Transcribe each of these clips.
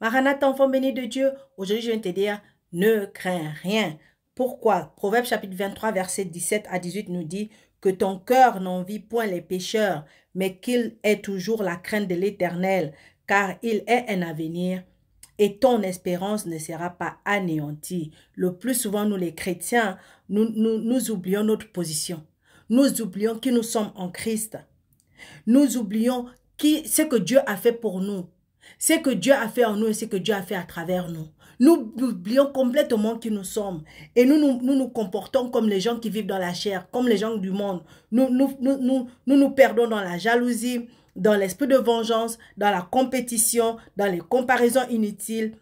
Maranatha, enfant béni de Dieu, aujourd'hui je viens te dire, ne crains rien. Pourquoi? Proverbe chapitre 23, verset 17 à 18 nous dit que ton cœur n'envie point les pécheurs, mais qu'il ait toujours la crainte de l'Éternel, car il est un avenir et ton espérance ne sera pas anéantie. Le plus souvent, nous les chrétiens, nous oublions notre position. Nous oublions qui nous sommes en Christ. Nous oublions ce que Dieu a fait pour nous. Ce que Dieu a fait en nous et ce que Dieu a fait à travers nous. Nous oublions complètement qui nous sommes. Et nous comportons comme les gens qui vivent dans la chair, comme les gens du monde. Nous perdons dans la jalousie, dans l'esprit de vengeance, dans la compétition, dans les comparaisons inutiles.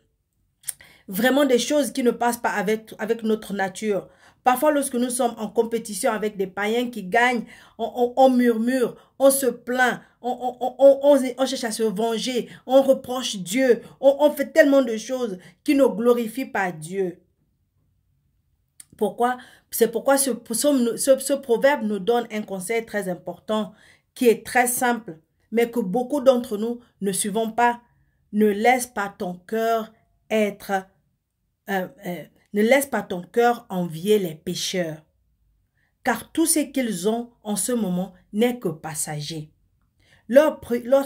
Vraiment des choses qui ne passent pas avec notre nature. Parfois, lorsque nous sommes en compétition avec des païens qui gagnent, on murmure, on se plaint, on cherche à se venger, on reproche Dieu, on fait tellement de choses qui ne glorifient pas Dieu. Pourquoi? C'est pourquoi ce proverbe nous donne un conseil très important qui est très simple, mais que beaucoup d'entre nous ne suivons pas. Ne laisse pas ton cœur ne laisse pas ton cœur envier les pécheurs, car tout ce qu'ils ont en ce moment n'est que passager. Leur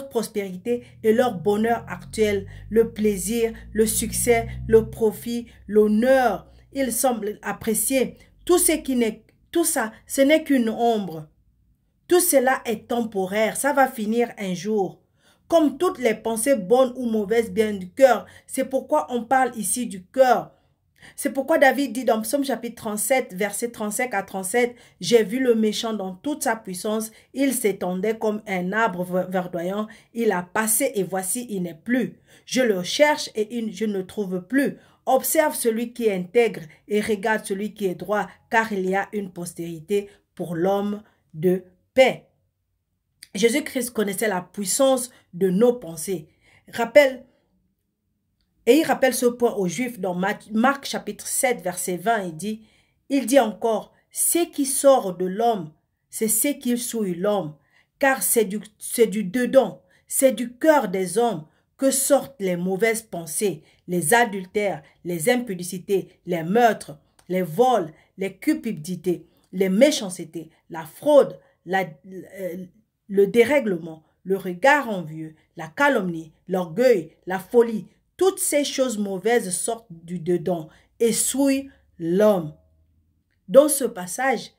prospérité et leur bonheur actuel, le plaisir, le succès, le profit, l'honneur, ils semblent apprécier. Tout ça, ce n'est qu'une ombre. Tout cela est temporaire, ça va finir un jour. Comme toutes les pensées bonnes ou mauvaises viennent du cœur, c'est pourquoi on parle ici du cœur. C'est pourquoi David dit dans Psaume chapitre 37, versets 35 à 37, « J'ai vu le méchant dans toute sa puissance, il s'étendait comme un arbre verdoyant, il a passé et voici il n'est plus. Je le cherche et je ne le trouve plus. Observe celui qui est intègre et regarde celui qui est droit, car il y a une postérité pour l'homme de paix. » Jésus-Christ connaissait la puissance de nos pensées. Et il rappelle ce point aux Juifs dans Marc chapitre 7, verset 20, il dit encore, « Ce qui sort de l'homme, c'est ce qui souille l'homme, car c'est du dedans, c'est du cœur des hommes que sortent les mauvaises pensées, les adultères, les impudicités, les meurtres, les vols, les cupidités, les méchancetés, la fraude, le dérèglement, le regard envieux, la calomnie, l'orgueil, la folie. Toutes ces choses mauvaises sortent du dedans et souillent l'homme. » Dans ce passage,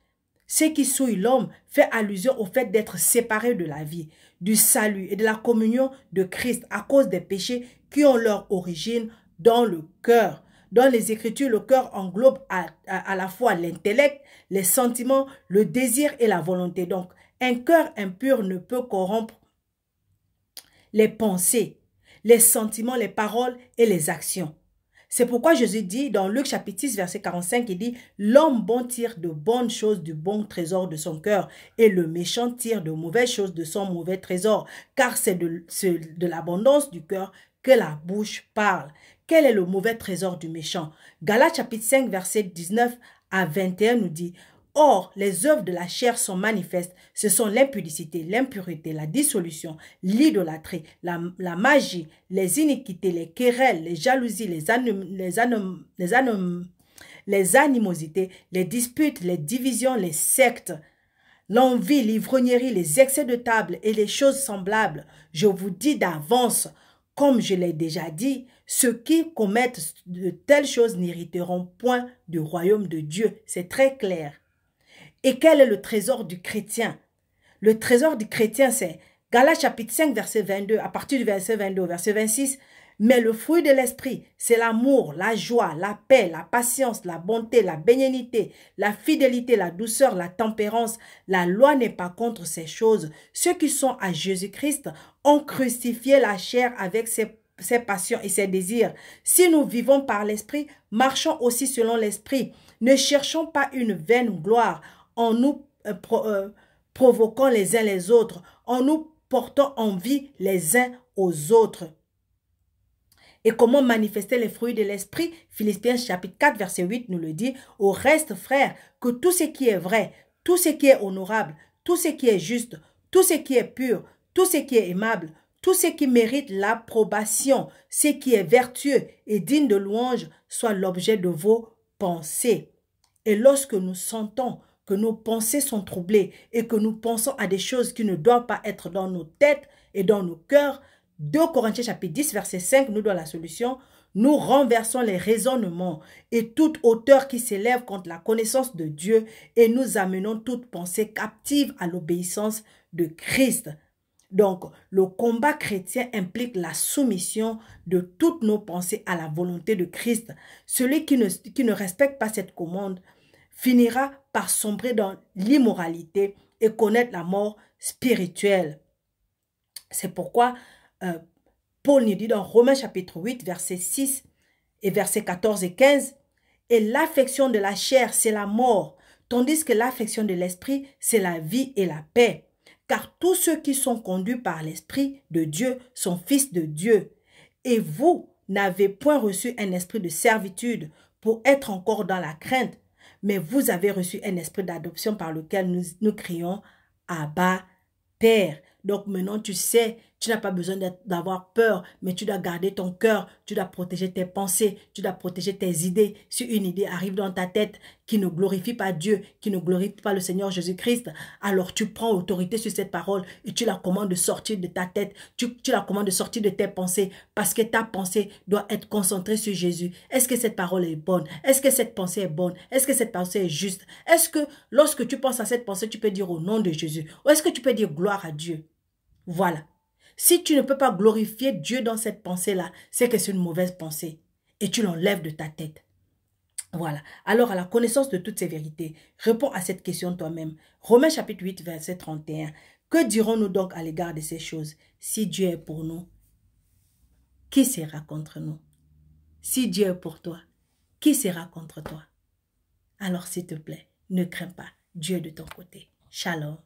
ce qui souille l'homme fait allusion au fait d'être séparé de la vie, du salut et de la communion de Christ à cause des péchés qui ont leur origine dans le cœur. Dans les Écritures, le cœur englobe à la fois l'intellect, les sentiments, le désir et la volonté. Donc, un cœur impur ne peut corrompre les pensées, les sentiments, les paroles et les actions. C'est pourquoi Jésus dit dans Luc chapitre 6, verset 45, il dit « L'homme bon tire de bonnes choses du bon trésor de son cœur, et le méchant tire de mauvaises choses de son mauvais trésor, car c'est de l'abondance du cœur que la bouche parle. » Quel est le mauvais trésor du méchant? Galates chapitre 5, verset 19 à 21 nous dit « Or, les œuvres de la chair sont manifestes. Ce sont l'impudicité, l'impureté, la dissolution, l'idolâtrie, la magie, les iniquités, les querelles, les jalousies, les animosités, les disputes, les divisions, les sectes, l'envie, l'ivrognerie, les excès de table et les choses semblables. Je vous dis d'avance, comme je l'ai déjà dit, ceux qui commettent de telles choses n'hériteront point du royaume de Dieu. » C'est très clair. Et quel est le trésor du chrétien? Le trésor du chrétien, c'est Galates chapitre 5, verset 22, à partir du verset 22 au verset 26. Mais le fruit de l'esprit, c'est l'amour, la joie, la paix, la patience, la bonté, la bénignité, la fidélité, la douceur, la tempérance. La loi n'est pas contre ces choses. Ceux qui sont à Jésus-Christ ont crucifié la chair avec ses passions et ses désirs. Si nous vivons par l'esprit, marchons aussi selon l'esprit. Ne cherchons pas une vaine gloire en nous provoquant les uns les autres, en nous portant envie les uns aux autres. Et comment manifester les fruits de l'esprit? Philippiens chapitre 4, verset 8 nous le dit. « Au reste, frères, que tout ce qui est vrai, tout ce qui est honorable, tout ce qui est juste, tout ce qui est pur, tout ce qui est aimable, tout ce qui mérite l'approbation, ce qui est vertueux et digne de louange, soit l'objet de vos pensées. Et lorsque nous sentons que nos pensées sont troublées et que nous pensons à des choses qui ne doivent pas être dans nos têtes et dans nos cœurs, 2 Corinthiens chapitre 10, verset 5 nous donne la solution. Nous renversons les raisonnements et toute hauteur qui s'élève contre la connaissance de Dieu et nous amenons toute pensée captive à l'obéissance de Christ. Donc, le combat chrétien implique la soumission de toutes nos pensées à la volonté de Christ. Celui qui ne respecte pas cette commande finira par sombrer dans l'immoralité et connaître la mort spirituelle. C'est pourquoi Paul nous dit dans Romains chapitre 8, versets 6 et versets 14 et 15, « Et l'affection de la chair, c'est la mort, tandis que l'affection de l'esprit, c'est la vie et la paix. Car tous ceux qui sont conduits par l'Esprit de Dieu sont fils de Dieu. Et vous n'avez point reçu un esprit de servitude pour être encore dans la crainte, mais vous avez reçu un esprit d'adoption par lequel nous crions « Abba, Père ». Donc maintenant, tu sais, tu n'as pas besoin d'avoir peur, mais tu dois garder ton cœur, tu dois protéger tes pensées, tu dois protéger tes idées. Si une idée arrive dans ta tête qui ne glorifie pas Dieu, qui ne glorifie pas le Seigneur Jésus-Christ, alors tu prends autorité sur cette parole et tu la commandes de sortir de ta tête, tu la commandes de sortir de tes pensées, parce que ta pensée doit être concentrée sur Jésus. Est-ce que cette parole est bonne? Est-ce que cette pensée est bonne? Est-ce que cette pensée est juste? Est-ce que lorsque tu penses à cette pensée, tu peux dire au nom de Jésus? Ou est-ce que tu peux dire gloire à Dieu? Voilà. Si tu ne peux pas glorifier Dieu dans cette pensée-là, c'est que c'est une mauvaise pensée. Et tu l'enlèves de ta tête. Voilà. Alors, à la connaissance de toutes ces vérités, réponds à cette question toi-même. Romains chapitre 8, verset 31. Que dirons-nous donc à l'égard de ces choses? Si Dieu est pour nous, qui sera contre nous? Si Dieu est pour toi, qui sera contre toi? Alors, s'il te plaît, ne crains pas. Dieu est de ton côté. Shalom.